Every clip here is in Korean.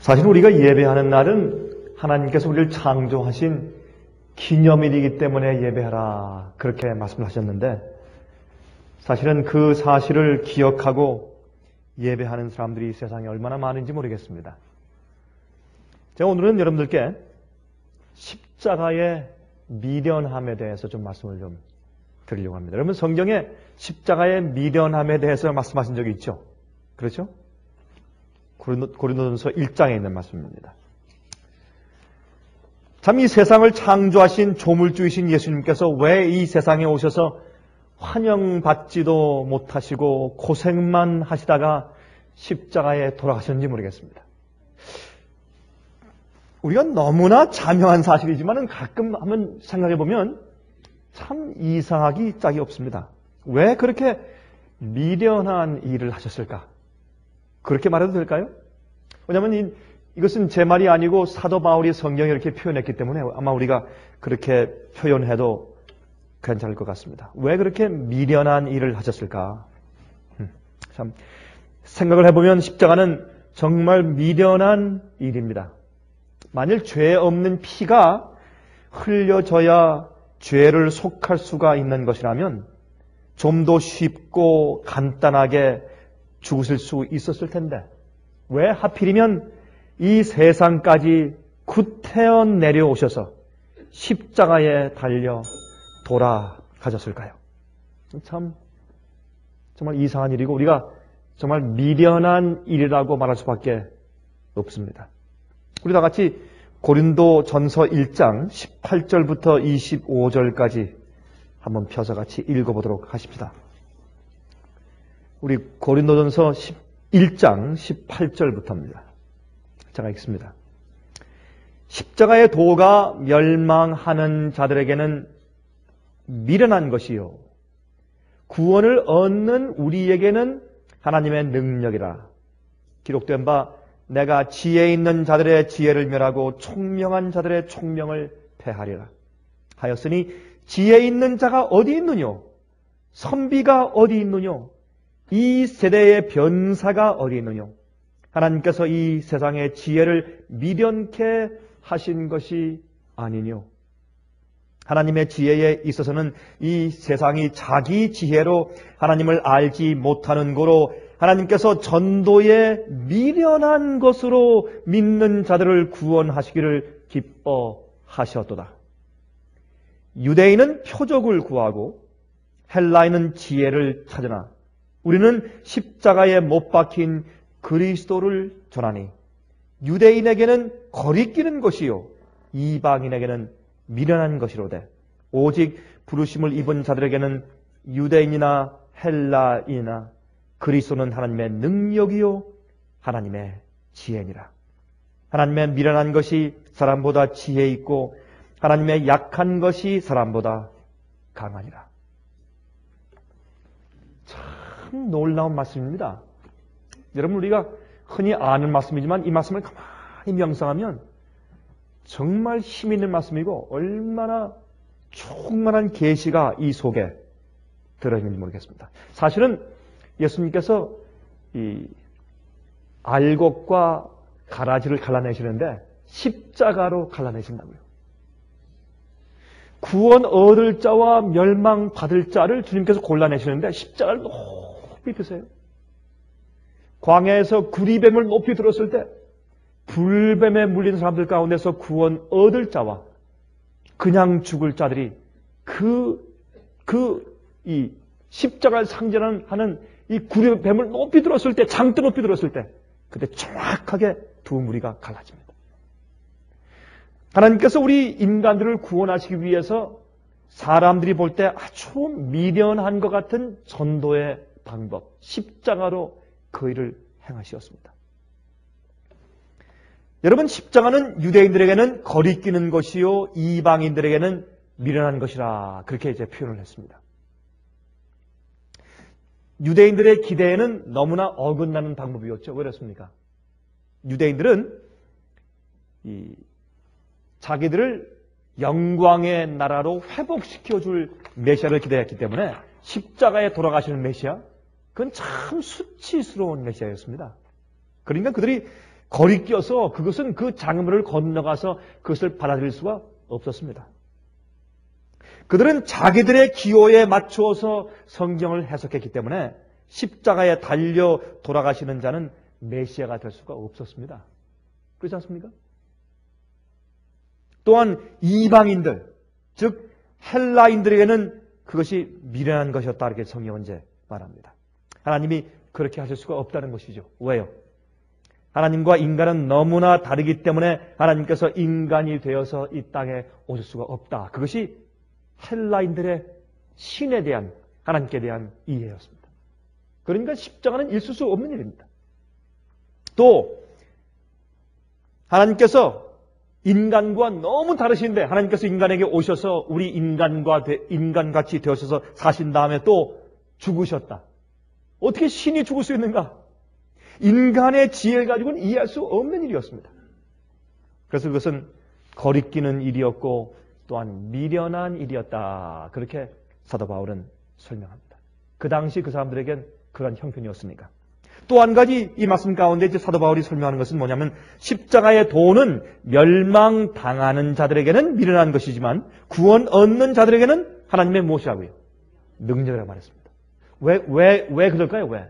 사실 우리가 예배하는 날은 하나님께서 우리를 창조하신 기념일이기 때문에 예배하라 그렇게 말씀을 하셨는데, 사실은 그 사실을 기억하고 예배하는 사람들이 세상에 얼마나 많은지 모르겠습니다. 제가 오늘은 여러분들께 십자가의 미련함에 대해서 좀 말씀을 좀 드리려고 합니다. 여러분, 성경에 십자가의 미련함에 대해서 말씀하신 적이 있죠? 그렇죠? 고린도전서 1장에 있는 말씀입니다. 참 이 세상을 창조하신 조물주이신 예수님께서 왜 이 세상에 오셔서 환영받지도 못하시고 고생만 하시다가 십자가에 돌아가셨는지 모르겠습니다. 우리가 너무나 자명한 사실이지만 가끔 한번 생각해 보면 참 이상하기 짝이 없습니다. 왜 그렇게 미련한 일을 하셨을까? 그렇게 말해도 될까요? 왜냐하면 이것은 제 말이 아니고 사도 바울이 성경에 이렇게 표현했기 때문에 아마 우리가 그렇게 표현해도 괜찮을 것 같습니다. 왜 그렇게 미련한 일을 하셨을까? 참 생각을 해보면 십자가는 정말 미련한 일입니다. 만일 죄 없는 피가 흘려져야 죄를 속할 수가 있는 것이라면 좀 더 쉽고 간단하게 죽으실 수 있었을 텐데, 왜 하필이면 이 세상까지 구태여 내려오셔서 십자가에 달려 돌아가셨을까요? 참 정말 이상한 일이고 우리가 정말 미련한 일이라고 말할 수밖에 없습니다. 우리 다 같이 고린도전서 1장 18절부터 25절까지 한번 펴서 같이 읽어보도록 하십시다. 우리 고린도전서 1장 18절부터입니다. 제가 읽습니다. 십자가의 도가 멸망하는 자들에게는 미련한 것이요 구원을 얻는 우리에게는 하나님의 능력이라. 기록된 바 내가 지혜 있는 자들의 지혜를 멸하고 총명한 자들의 총명을 패하리라 하였으니 지혜 있는 자가 어디 있느뇨? 선비가 어디 있느뇨? 이 세대의 변사가 어디 있느뇨? 하나님께서 이 세상의 지혜를 미련케 하신 것이 아니뇨? 하나님의 지혜에 있어서는 이 세상이 자기 지혜로 하나님을 알지 못하는 고로 하나님께서 전도에 미련한 것으로 믿는 자들을 구원하시기를 기뻐하셨도다. 유대인은 표적을 구하고 헬라인은 지혜를 찾으나 우리는 십자가에 못 박힌 그리스도를 전하니 유대인에게는 거리끼는 것이요 이방인에게는 미련한 것이로되 오직 부르심을 입은 자들에게는 유대인이나 헬라인이나 그리스도는 하나님의 능력이요 하나님의 지혜니라. 하나님의 미련한 것이 사람보다 지혜 있고 하나님의 약한 것이 사람보다 강하니라. 참 놀라운 말씀입니다. 여러분, 우리가 흔히 아는 말씀이지만 이 말씀을 가만히 명상하면 정말 힘 있는 말씀이고 얼마나 충만한 계시가 이 속에 들어있는지 모르겠습니다. 사실은 예수님께서 이 알곡과 가라지를 갈라내시는데 십자가로 갈라내신다고요. 구원 얻을 자와 멸망 받을 자를 주님께서 골라내시는데 십자가를 높이 드세요. 광야에서 구리뱀을 높이 들었을 때 불뱀에 물린 사람들 가운데서 구원 얻을 자와 그냥 죽을 자들이 이 십자가를 상징하는 이 구리뱀을 높이 들었을 때, 장대 높이 들었을 때, 그때 정확하게 두 무리가 갈라집니다. 하나님께서 우리 인간들을 구원하시기 위해서 사람들이 볼 때 아주 미련한 것 같은 전도의 방법, 십자가로 그 일을 행하시었습니다. 여러분, 십자가는 유대인들에게는 거리끼는 것이요 이방인들에게는 미련한 것이라 그렇게 이제 표현을 했습니다. 유대인들의 기대에는 너무나 어긋나는 방법이었죠. 왜 그렇습니까? 유대인들은 자기들을 영광의 나라로 회복시켜줄 메시아를 기대했기 때문에 십자가에 돌아가시는 메시아, 그건 참 수치스러운 메시아였습니다. 그러니까 그들이 거리껴서 그것은 그 장애물을 건너가서 그것을 받아들일 수가 없었습니다. 그들은 자기들의 기호에 맞추어서 성경을 해석했기 때문에 십자가에 달려 돌아가시는 자는 메시아가 될 수가 없었습니다. 그렇지 않습니까? 또한 이방인들, 즉 헬라인들에게는 그것이 미련한 것이었다. 이렇게 성경은 이제 말합니다. 하나님이 그렇게 하실 수가 없다는 것이죠. 왜요? 하나님과 인간은 너무나 다르기 때문에 하나님께서 인간이 되어서 이 땅에 오실 수가 없다. 그것이 헬라인들의 신에 대한, 하나님께 대한 이해였습니다. 그러니까 십자가는 있을 수 없는 일입니다. 또 하나님께서 인간과 너무 다르신데 하나님께서 인간에게 오셔서 우리 인간같이 되어셔서 사신 다음에 또 죽으셨다. 어떻게 신이 죽을 수 있는가? 인간의 지혜를 가지고는 이해할 수 없는 일이었습니다. 그래서 그것은 거리끼는 일이었고 또한 미련한 일이었다. 그렇게 사도 바울은 설명합니다. 그 당시 그 사람들에겐 그런 형편이었으니까. 또 한 가지 이 말씀 가운데 이제 사도 바울이 설명하는 것은 뭐냐면 십자가의 도는 멸망당하는 자들에게는 미련한 것이지만 구원 얻는 자들에게는 하나님의 무엇이라고요? 능력이라고 말했습니다. 왜 그럴까요? 왜?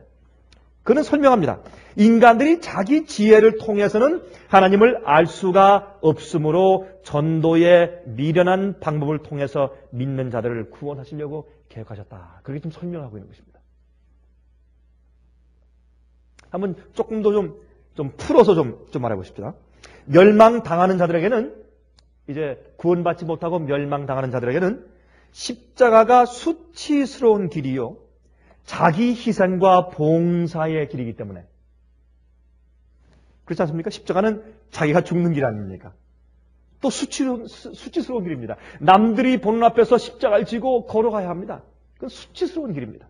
그는 설명합니다. 인간들이 자기 지혜를 통해서는 하나님을 알 수가 없으므로 전도의 미련한 방법을 통해서 믿는 자들을 구원하시려고 계획하셨다. 그렇게 좀 설명하고 있는 것입니다. 한번 조금 더 좀 풀어서 좀 말해보십시다. 멸망당하는 자들에게는, 이제 구원받지 못하고 멸망당하는 자들에게는 십자가가 수치스러운 길이요, 자기 희생과 봉사의 길이기 때문에. 그렇지 않습니까? 십자가는 자기가 죽는 길 아닙니까? 또 수치스러운 길입니다. 남들이 보는 앞에서 십자가를 지고 걸어가야 합니다. 그건 수치스러운 길입니다.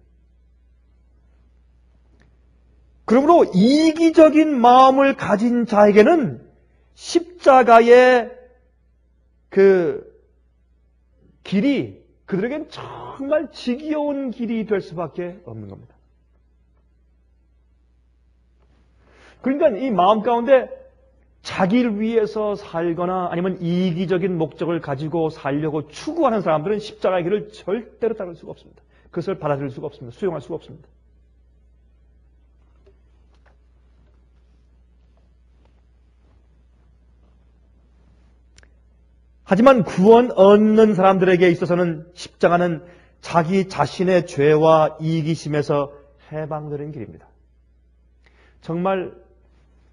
그러므로 이기적인 마음을 가진 자에게는 십자가의 그 길이 그들에겐 정말 지겨운 길이 될 수밖에 없는 겁니다. 그러니까 이 마음 가운데 자기를 위해서 살거나 아니면 이기적인 목적을 가지고 살려고 추구하는 사람들은 십자가의 길을 절대로 따를 수가 없습니다. 그것을 받아들일 수가 없습니다. 수용할 수가 없습니다. 하지만 구원 얻는 사람들에게 있어서는 십자가는 자기 자신의 죄와 이기심에서 해방되는 길입니다. 정말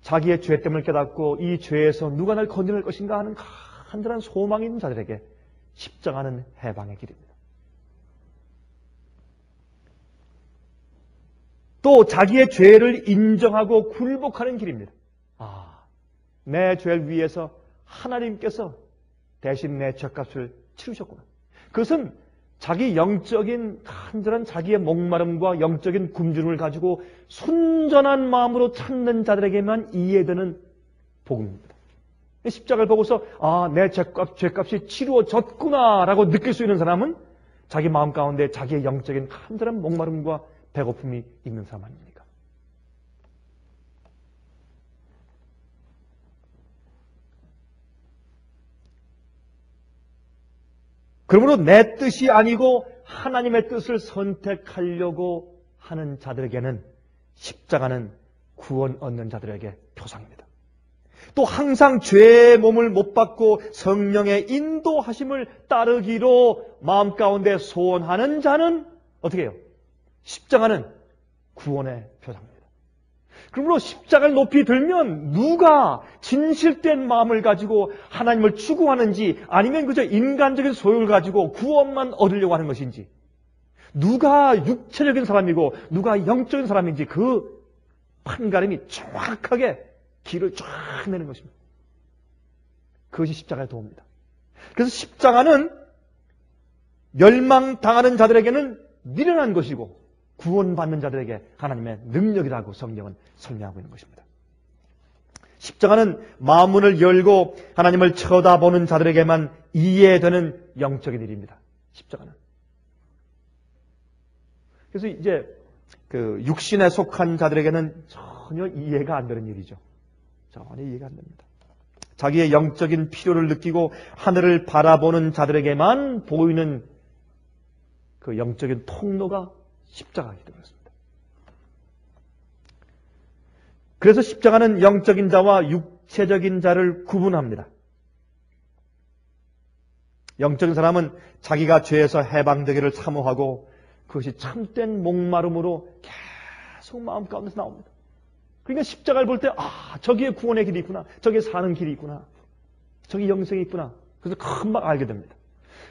자기의 죄 때문을 깨닫고 이 죄에서 누가 날 건져낼 것인가 하는 간절한 소망이 있는 자들에게 십자가는 해방의 길입니다. 또 자기의 죄를 인정하고 굴복하는 길입니다. 내 죄를 위해서 하나님께서 대신 내 죄값을 치르셨구나. 그것은 자기 영적인 간절한 자기의 목마름과 영적인 굶주림을 가지고 순전한 마음으로 찾는 자들에게만 이해되는 복음입니다. 십자가를 보고서 내 죄값이 치루어졌구나 라고 느낄 수 있는 사람은 자기 마음 가운데 자기의 영적인 간절한 목마름과 배고픔이 있는 사람 아닙니까? 그러므로 내 뜻이 아니고 하나님의 뜻을 선택하려고 하는 자들에게는 십자가는 구원 얻는 자들에게 표상입니다. 또 항상 죄의 몸을 못 받고 성령의 인도하심을 따르기로 마음 가운데 소원하는 자는 어떻게 해요? 십자가는 구원의 표상입니다. 그러므로 십자가를 높이 들면 누가 진실된 마음을 가지고 하나님을 추구하는지 아니면 그저 인간적인 소욕을 가지고 구원만 얻으려고 하는 것인지, 누가 육체적인 사람이고 누가 영적인 사람인지 그 판가름이 정확하게 길을 쫙 내는 것입니다. 그것이 십자가의 도입니다. 그래서 십자가는 멸망당하는 자들에게는 미련한 것이고 구원받는 자들에게 하나님의 능력이라고 성경은 설명하고 있는 것입니다. 십자가는 마음문을 열고 하나님을 쳐다보는 자들에게만 이해되는 영적인 일입니다. 십자가는. 그래서 이제 그 육신에 속한 자들에게는 전혀 이해가 안 되는 일이죠. 전혀 이해가 안 됩니다. 자기의 영적인 필요를 느끼고 하늘을 바라보는 자들에게만 보이는 그 영적인 통로가 십자가이기 때문입니다. 그래서 십자가는 영적인 자와 육체적인 자를 구분합니다. 영적인 사람은 자기가 죄에서 해방되기를 사모하고 그것이 참된 목마름으로 계속 마음 가운데서 나옵니다. 그러니까 십자가를 볼 때 저기에 구원의 길이 있구나. 저기에 사는 길이 있구나. 저기 영생이 있구나. 그래서 금방 알게 됩니다.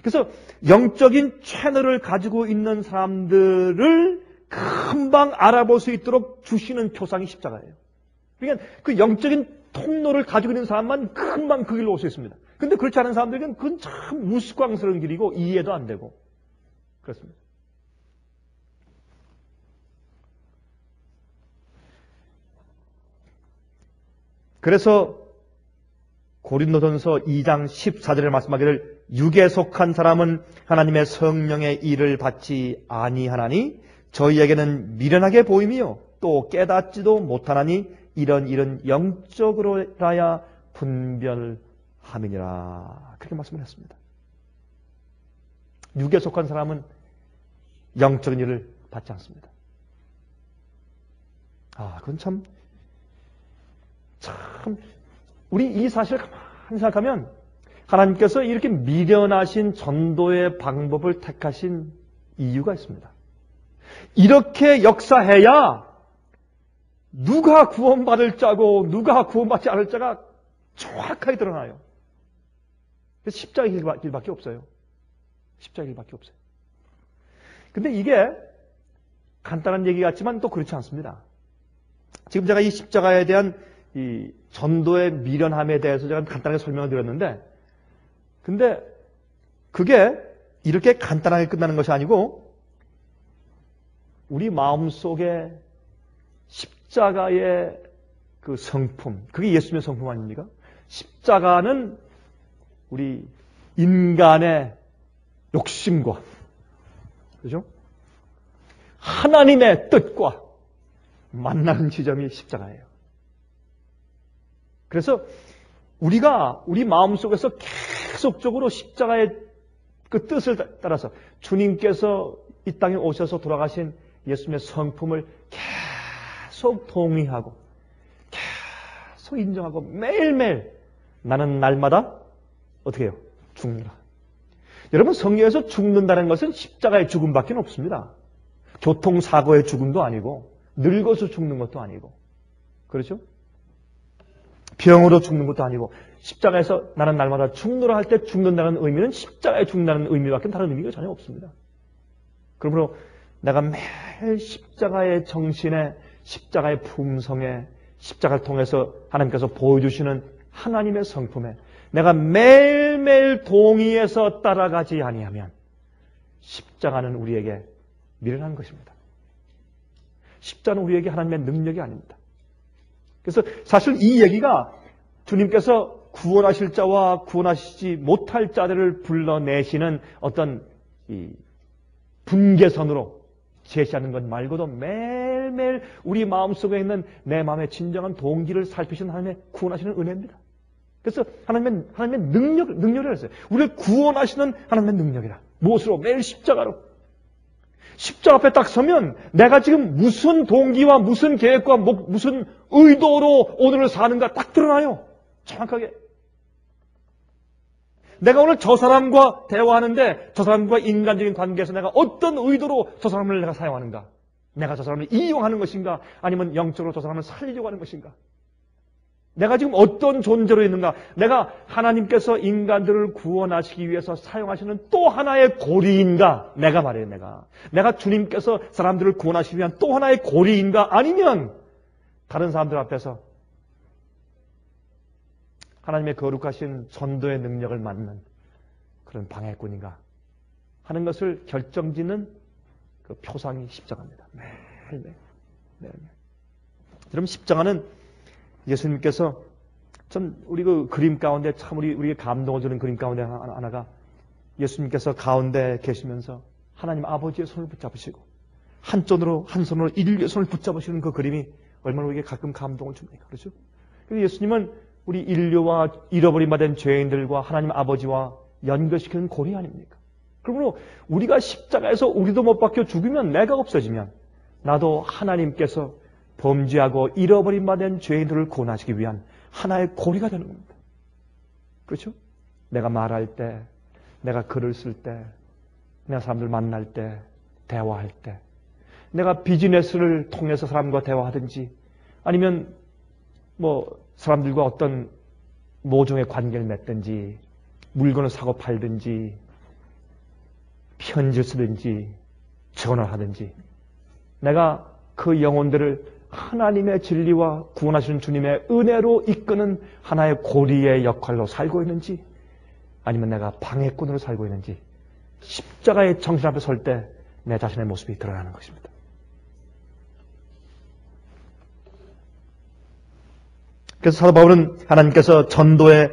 그래서 영적인 채널을 가지고 있는 사람들을 금방 알아볼 수 있도록 주시는 표상이 십자가예요. 그러니까 그 영적인 통로를 가지고 있는 사람만 금방 그 길로 올 수 있습니다. 근데 그렇지 않은 사람들에게는 그건 참 우스꽝스러운 길이고 이해도 안 되고 그렇습니다. 그래서 고린도전서 2장 14절에 말씀하기를 육에 속한 사람은 하나님의 성령의 일을 받지 아니하나니 저희에게는 미련하게 보임이요 또 깨닫지도 못하나니 이런 일은 영적으로라야 분별함이니라. 그렇게 말씀을 했습니다. 육에 속한 사람은 영적인 일을 받지 않습니다. 그건 참 우리 이 사실을 가만히 생각하면 하나님께서 이렇게 미련하신 전도의 방법을 택하신 이유가 있습니다. 이렇게 역사해야 누가 구원받을 자고 누가 구원받지 않을 자가 정확하게 드러나요. 그래서 십자가의 길밖에 없어요. 십자가의 길밖에 없어요. 근데 이게 간단한 얘기 같지만 또 그렇지 않습니다. 지금 제가 이 십자가에 대한 이 전도의 미련함에 대해서 제가 간단하게 설명을 드렸는데, 근데 그게 이렇게 간단하게 끝나는 것이 아니고 우리 마음속에 십자가의 그 성품, 그게 예수님의 성품 아닙니까? 십자가는 우리 인간의 욕심과, 그죠? 하나님의 뜻과 만나는 지점이 십자가예요. 그래서 우리가 우리 마음속에서 계속적으로 십자가의 그 뜻을 따라서 주님께서 이 땅에 오셔서 돌아가신 예수님의 성품을 계속 동의하고 계속 인정하고 매일매일 나는 날마다 어떻게 해요? 죽는다. 여러분, 성경에서 죽는다는 것은 십자가의 죽음밖에 없습니다. 교통사고의 죽음도 아니고 늙어서 죽는 것도 아니고, 그렇죠? 병으로 죽는 것도 아니고, 십자가에서 나는 날마다 죽노라 할 때 죽는다는 의미는 십자가에 죽는다는 의미밖에 다른 의미가 전혀 없습니다. 그러므로 내가 매일 십자가의 정신에, 십자가의 품성에, 십자가를 통해서 하나님께서 보여주시는 하나님의 성품에 내가 매일매일 동의해서 따라가지 아니하면 십자가는 우리에게 미련한 것입니다. 십자가는 우리에게 하나님의 능력이 아닙니다. 그래서 사실 이 얘기가 주님께서 구원하실 자와 구원하시지 못할 자들을 불러내시는 어떤 이 분계선으로 제시하는 것 말고도 매일매일 우리 마음속에 있는 내 마음의 진정한 동기를 살피시는 하나님의 구원하시는 은혜입니다. 그래서 하나님의 능력이라 했어요. 우리를 구원하시는 하나님의 능력이라. 무엇으로? 매일 십자가로. 십자가 앞에 딱 서면 내가 지금 무슨 동기와 무슨 계획과 무슨 의도로 오늘을 사는가 딱 드러나요. 정확하게. 내가 오늘 저 사람과 대화하는데 저 사람과 인간적인 관계에서 내가 어떤 의도로 저 사람을 내가 사용하는가? 내가 저 사람을 이용하는 것인가? 아니면 영적으로 저 사람을 살리려고 하는 것인가? 내가 지금 어떤 존재로 있는가? 내가 하나님께서 인간들을 구원하시기 위해서 사용하시는 또 하나의 고리인가? 내가 말해요, 내가 주님께서 사람들을 구원하시기 위한 또 하나의 고리인가? 아니면 다른 사람들 앞에서 하나님의 거룩하신 전도의 능력을 맡는 그런 방해꾼인가 하는 것을 결정짓는 그 표상이 십자가입니다. 매일매일. 여러분, 십자가는 예수님께서 전 우리 그 그림 가운데 참 우리에게 감동을 주는 그림 가운데 하나가 예수님께서 가운데 계시면서 하나님 아버지의 손을 붙잡으시고 한 손으로 인류의 손을 붙잡으시는 그 그림이 얼마나 우리에게 가끔 감동을 줍니까? 그렇죠? 그래서 예수님은 우리 인류와 잃어버린 바 된 죄인들과 하나님 아버지와 연결시키는 고리 아닙니까? 그러므로 우리가 십자가에서 우리도 못 박혀 죽으면 내가 없어지면 나도 하나님께서 범죄하고 잃어버린 바 된 죄인들을 구원하시기 위한 하나의 고리가 되는 겁니다. 그렇죠? 내가 말할 때, 내가 글을 쓸 때, 내가 사람들 만날 때, 대화할 때, 내가 비즈니스를 통해서 사람과 대화하든지 아니면 사람들과 어떤 모종의 관계를 맺든지 물건을 사고 팔든지 편지를 쓰든지 전화하든지 내가 그 영혼들을 하나님의 진리와 구원하시는 주님의 은혜로 이끄는 하나의 고리의 역할로 살고 있는지 아니면 내가 방해꾼으로 살고 있는지 십자가의 정신 앞에 설 때 내 자신의 모습이 드러나는 것입니다. 그래서 사도 바울은 하나님께서 전도에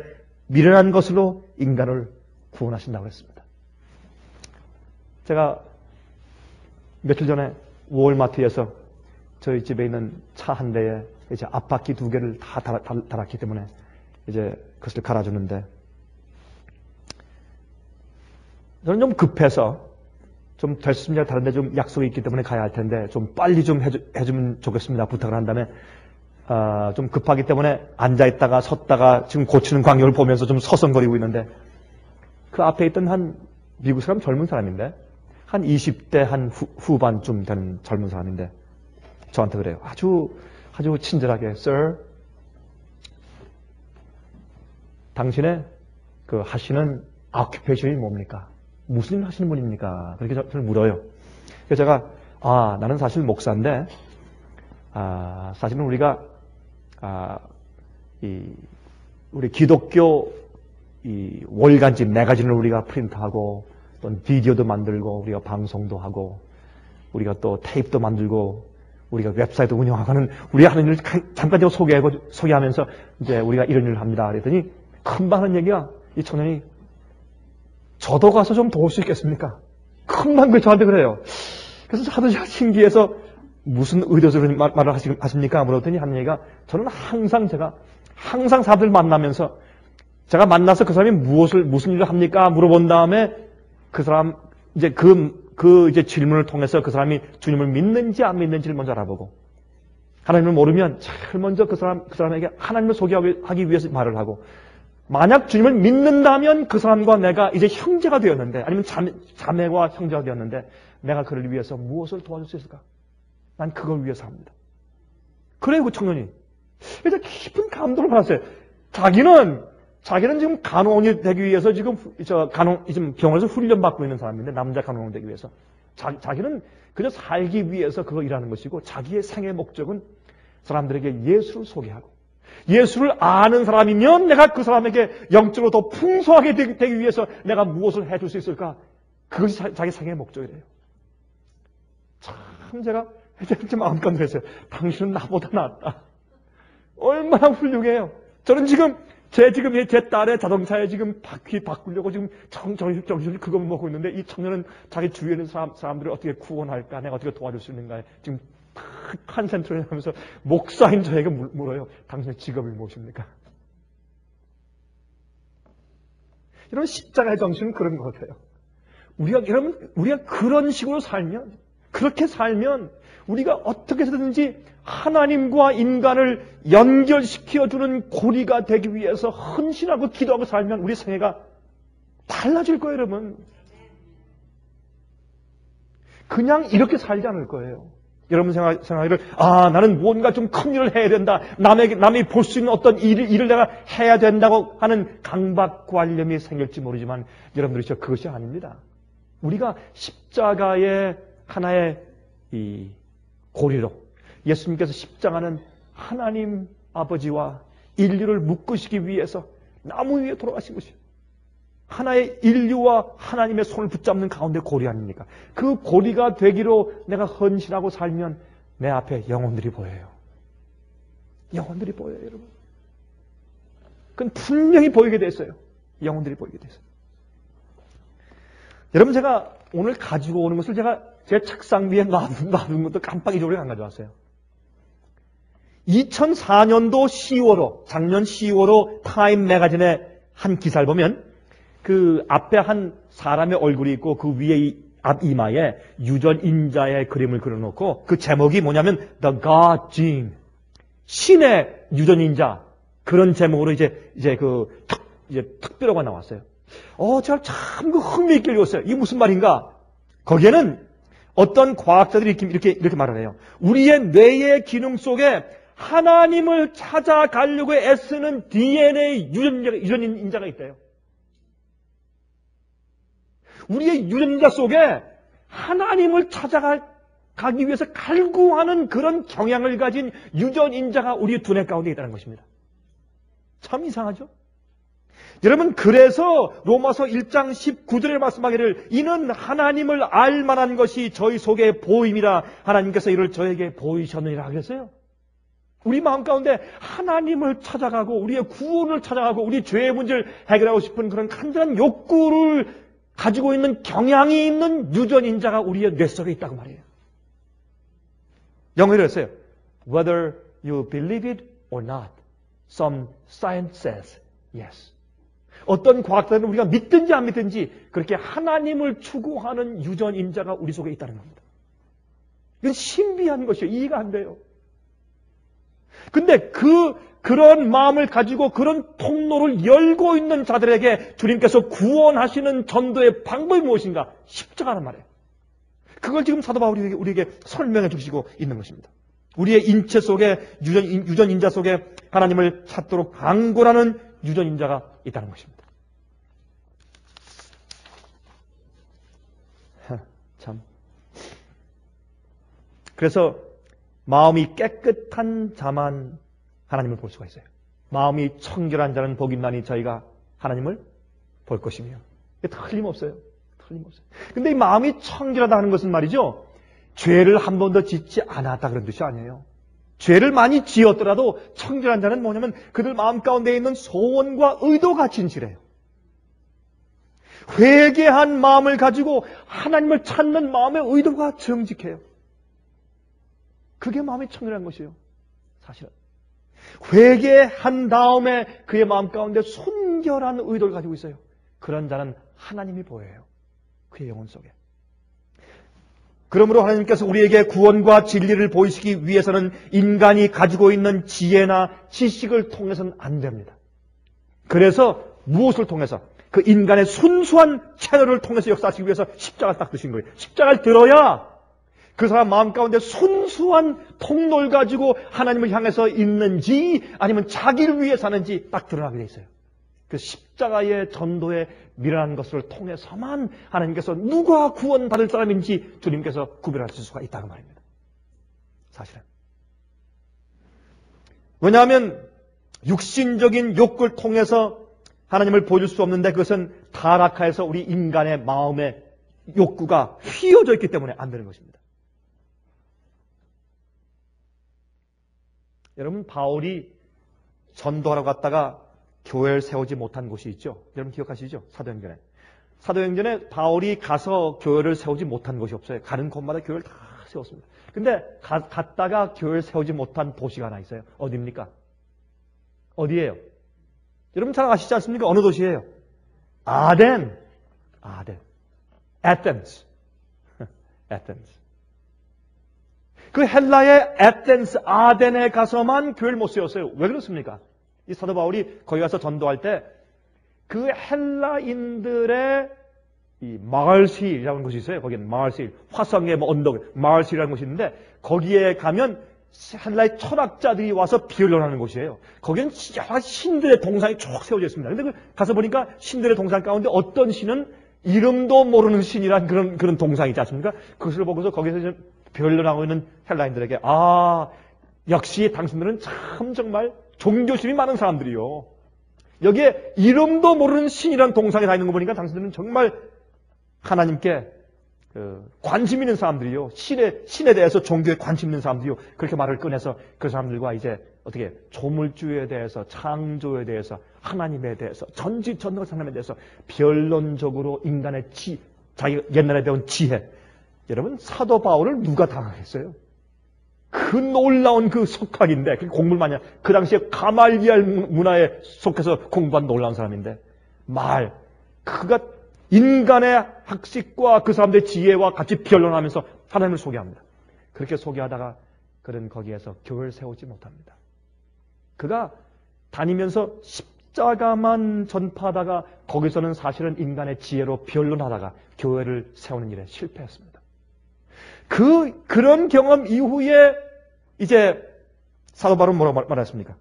미련한 것으로 인간을 구원하신다고 했습니다. 제가 며칠 전에 월마트에서 저희 집에 있는 차 한 대에 이제 앞바퀴 2개를 다 달았기 때문에 이제 그것을 갈아주는데 저는 좀 급해서 좀 됐습니다. 다른 데 좀 약속이 있기 때문에 가야 할 텐데 좀 빨리 좀 해주면 좋겠습니다. 부탁을 한 다음에 좀 급하기 때문에 앉아있다가 섰다가 지금 고치는 광경을 보면서 좀 서성거리고 있는데 그 앞에 있던 한 미국 사람 젊은 사람인데 한 20대 한 후반쯤 되는 젊은 사람인데 저한테 그래요. 아주 친절하게 Sir, 당신의 그 하시는 occupation이 뭡니까? 무슨 일 하시는 분입니까? 그렇게 저를 물어요. 그래서 제가 나는 사실 목사인데 사실은 우리가 우리 기독교 월간지 매거진을 우리가 프린트하고 또 비디오도 만들고 우리가 방송도 하고 우리가 또 테이프도 만들고 우리가 웹사이트 운영하고 하는 우리가 하는 일을 잠깐 좀 소개하면서 이제 우리가 이런 일을 합니다. 그랬더니 금방 하는 얘기가 이 청년이 저도 가서 좀 도울 수 있겠습니까? 금방 저한테 그래요. 그래서 하도 신기해서 무슨 의도적인 말을 하십니까? 물었더니 하는 얘기가 저는 항상 사람들 만나면서 제가 만나서 그 사람이 무슨 일을 합니까? 물어본 다음에 그 사람 이제 이제 질문을 통해서 그 사람이 주님을 믿는지 안 믿는지를 먼저 알아보고 하나님을 모르면 제일 먼저 그 사람에게 하나님을 소개하기 위해서 말을 하고 만약 주님을 믿는다면 그 사람과 내가 이제 형제가 되었는데 아니면 자매와 형제가 되었는데 내가 그를 위해서 무엇을 도와줄 수 있을까? 난 그걸 위해서 합니다. 그래요, 그 청년이. 그래서 깊은 감동을 받았어요. 자기는 지금 간호원이 되기 위해서 지금 병원에서 훈련받고 있는 사람인데 남자 간호원 되기 위해서 자기는 그저 살기 위해서 그거 일하는 것이고 자기의 생애 목적은 사람들에게 예수를 소개하고 예수를 아는 사람이면 내가 그 사람에게 영적으로 더 풍성하게 되기 위해서 내가 무엇을 해줄 수 있을까? 그것이 자기 생애의 목적이래요. 참 제가 제 마음껏 그랬어요. 당신은 나보다 낫다. 얼마나 훌륭해요. 저는 제 딸의 자동차에 지금 바퀴 바꾸려고 지금 정신을 그거 먹고 있는데 이 청년은 자기 주위에 있는 사람들을 어떻게 구원할까? 내가 어떻게 도와줄 수 있는가? 지금 컨센트레이션 하면서 목사인 저에게 물어요. 당신의 직업이 무엇입니까? 여러분 십자가의 정신은 그런 것 같아요. 우리가 그런 식으로 살면 그렇게 살면 우리가 어떻게 해서든지 하나님과 인간을 연결시켜주는 고리가 되기 위해서 헌신하고 기도하고 살면 우리 생애가 달라질 거예요, 여러분. 그냥 이렇게 살지 않을 거예요. 여러분 생각하기를 나는 뭔가 좀 큰 일을 해야 된다. 남이 볼 수 있는 어떤 일을 내가 해야 된다고 하는 강박관념이 생길지 모르지만 여러분들이 그것이 아닙니다. 우리가 십자가의 하나의 이 고리로 예수님께서 십자가는 하나님 아버지와 인류를 묶으시기 위해서 나무 위에 돌아가신 것이에요. 하나의 인류와 하나님의 손을 붙잡는 가운데 고리 아닙니까? 그 고리가 되기로 내가 헌신하고 살면 내 앞에 영혼들이 보여요. 영혼들이 보여요, 여러분. 그건 분명히 보이게 됐어요. 영혼들이 보이게 됐어요. 여러분, 제가 오늘 가지고 오는 것을 제가 제 책상 위에 놔둔 것도 깜빡 잊어버리고 안 가져왔어요. 2004년도 10월호, 작년 10월호 타임 매거진의 한 기사를 보면 그 앞에 한 사람의 얼굴이 있고 그 위에 이 앞이마에 유전인자의 그림을 그려놓고 그 제목이 뭐냐면 The God Gene, 신의 유전인자, 그런 제목으로 이제 특별호가 나왔어요. 제가 참 흥미있게 읽었어요. 이게 무슨 말인가? 거기에는 어떤 과학자들이 이렇게 말을 해요. 우리의 뇌의 기능 속에 하나님을 찾아가려고 애쓰는 DNA 유전인자가 있대요. 우리의 유전자 속에 하나님을 찾아가기 위해서 갈구하는 그런 경향을 가진 유전인자가 우리의 두뇌 가운데 있다는 것입니다. 참 이상하죠? 여러분, 그래서 로마서 1장 19절에 말씀하기를 이는 하나님을 알 만한 것이 저희 속에 보임이라 하나님께서 이를 저에게 보이셨느니라 그랬어요. 우리 마음 가운데 하나님을 찾아가고 우리의 구원을 찾아가고 우리 죄의 문제를 해결하고 싶은 그런 간절한 욕구를 가지고 있는 경향이 있는 유전인자가 우리의 뇌 속에 있다고 말이에요. 영어로 했어요. Whether you believe it or not, some science says yes. 어떤 과학자들은 우리가 믿든지 안 믿든지 그렇게 하나님을 추구하는 유전인자가 우리 속에 있다는 겁니다. 이건 신비한 것이에요. 이해가 안 돼요. 근데 그런 마음을 가지고 그런 통로를 열고 있는 자들에게 주님께서 구원하시는 전도의 방법이 무엇인가? 십자가란 말이에요. 그걸 지금 사도 바울이 우리에게 설명해 주시고 있는 것입니다. 우리의 인체 속에 유전인자 속에 하나님을 찾도록 강구하는 유전인자가 있다는 것입니다. 참. 그래서 마음이 깨끗한 자만 하나님을 볼 수가 있어요. 마음이 청결한 자는 복이 있나니 저희가 하나님을 볼 것이며. 틀림없어요. 틀림없어요. 근데 이 마음이 청결하다 하는 것은 말이죠, 죄를 한 번도 짓지 않았다 그런 뜻이 아니에요. 죄를 많이 지었더라도 청결한 자는 뭐냐면 그들 마음 가운데 있는 소원과 의도가 진실해요. 회개한 마음을 가지고 하나님을 찾는 마음의 의도가 정직해요. 그게 마음이 청결한 것이에요. 사실은. 회개한 다음에 그의 마음 가운데 순결한 의도를 가지고 있어요. 그런 자는 하나님이 보여요. 그의 영혼 속에. 그러므로 하나님께서 우리에게 구원과 진리를 보이시기 위해서는 인간이 가지고 있는 지혜나 지식을 통해서는 안 됩니다. 그래서 무엇을 통해서? 그 인간의 순수한 채널을 통해서 역사하시기 위해서 십자가를 딱 드신 거예요. 십자가를 들어야 그 사람 마음 가운데 순수한 통로를 가지고 하나님을 향해서 있는지 아니면 자기를 위해 사는지 딱 드러나게 돼 있어요. 그 십자가의 전도에 미련한 것을 통해서만 하나님께서 누가 구원받을 사람인지 주님께서 구별하실 수가 있다고 말입니다. 사실은. 왜냐하면 육신적인 욕구를 통해서 하나님을 보여줄 수 없는데 그것은 타락하여서 우리 인간의 마음의 욕구가 휘어져 있기 때문에 안 되는 것입니다. 여러분, 바울이 전도하러 갔다가 교회를 세우지 못한 곳이 있죠. 여러분 기억하시죠? 사도행전에. 사도행전에 바울이 가서 교회를 세우지 못한 곳이 없어요. 가는 곳마다 교회를 다 세웠습니다. 근데 갔다가 교회를 세우지 못한 도시가 하나 있어요. 어디입니까? 어디예요? 여러분 잘 아시지 않습니까? 어느 도시예요? 아덴. 에덴스. 그 헬라의 에덴스, 아덴에 가서만 교회를 못 세웠어요. 왜 그렇습니까? 이 사도 바울이 거기 가서 전도할 때 그 헬라인들의 이 마을시라는 곳이 있어요. 거기는 마을시, 화성의 언덕, 마을시라는 곳이 있는데 거기에 가면 헬라의 철학자들이 와서 비언론하는 곳이에요. 거기는 여러 신들의 동상이 쭉 세워져 있습니다. 근데 가서 보니까 신들의 동상 가운데 어떤 신은 이름도 모르는 신이란 그런 동상이 있지 않습니까? 그것을 보고서 거기서 변론하고 있는 헬라인들에게 역시 당신들은 참 정말 종교심이 많은 사람들이요. 여기에 이름도 모르는 신이란 동상에 다 있는 거 보니까 당신들은 정말 하나님께 관심 있는 사람들이요. 신에 대해서 종교에 관심 있는 사람들이요. 그렇게 말을 꺼내서 그 사람들과 이제 어떻게 조물주에 대해서, 창조에 대해서, 하나님에 대해서, 전지전능한 하나님에 대해서 변론적으로 인간의 자기 옛날에 배운 지혜. 여러분, 사도 바울을 누가 당하겠어요? 그 놀라운 그 석학인데, 그 공부를 많이 그 당시에 가말리알 문화에 속해서 공부한 놀라운 사람인데, 그가 인간의 학식과 그 사람들의 지혜와 같이 변론하면서 하나님을 소개합니다. 그렇게 소개하다가 그는 거기에서 교회를 세우지 못합니다. 그가 다니면서 십자가만 전파하다가 거기서는 사실은 인간의 지혜로 변론하다가 교회를 세우는 일에 실패했습니다. 그런 경험 이후에 이제 사도 바울은 뭐라고 말했습니까?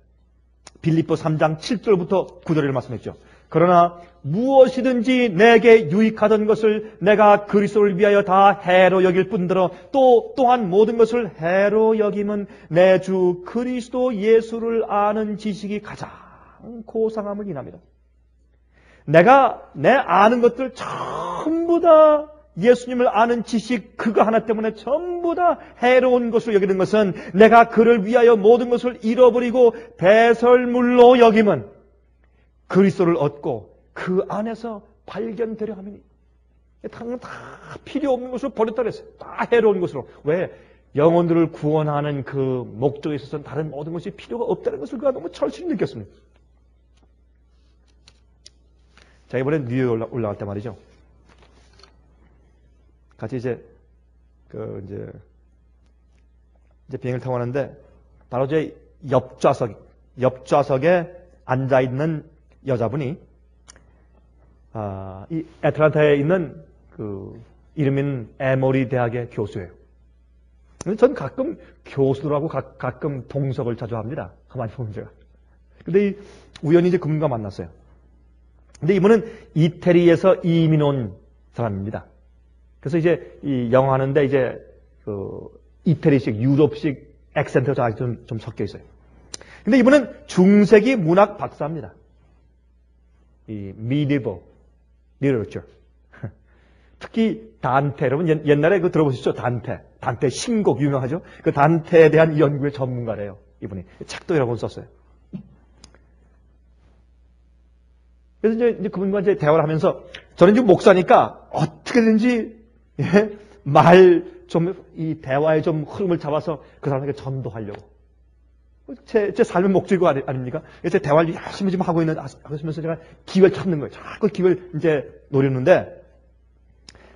빌립보 3장 7절부터 9절을 말씀했죠. 그러나 무엇이든지 내게 유익하던 것을 내가 그리스도를 위하여 다 해로 여길 뿐더러 또한 모든 것을 해로 여김은 내 주 그리스도 예수를 아는 지식이 가장 고상함을 인합니다. 내가 내 아는 것들 전부 다 예수님을 아는 지식 그거 하나 때문에 전부 다 해로운 것을 여기는 것은 내가 그를 위하여 모든 것을 잃어버리고 배설물로 여김은 그리스도를 얻고 그 안에서 발견되려 함이니. 다 필요 없는 것으로 버렸다 그랬어요. 다 해로운 것으로. 왜? 영혼들을 구원하는 그 목적에 있어서는 다른 모든 것이 필요가 없다는 것을 그가 너무 절실히 느꼈습니다. 자, 이번에 뉴욕에 올라갈 때 말이죠. 같이 이제 비행을 타고 가는데 바로 제 옆좌석에 앉아 있는 여자분이 이 애틀란타에 있는 그 이름 있는 에모리 대학의 교수예요. 전 가끔 교수들하고 가끔 동석을 자주 합니다. 가만히 보면 제가. 근데 우연히 이제 그분과 만났어요. 근데 이분은 이태리에서 이민 온 사람입니다. 그래서 이제 이 영어 하는데 이제 그 이태리식, 유럽식 액센트가 좀 섞여 있어요. 근데 이분은 중세기 문학 박사입니다. 이 medieval literature. 특히 단테, 여러분 옛날에 그거 들어보셨죠? 단테 신곡 유명하죠? 그 단테에 대한 연구의 전문가래요. 이분이 책도 여러 권 썼어요. 그래서 이제 그분과 이제 대화를 하면서 저는 지금 목사니까 어떻게든지 이 대화의 좀 흐름을 잡아서 그 사람에게 전도하려고. 제 삶의 목적이 아닙니까? 제 대화를 열심히 지금 하면서 제가 기회를 찾는 거예요. 자꾸 기회를 이제 노렸는데,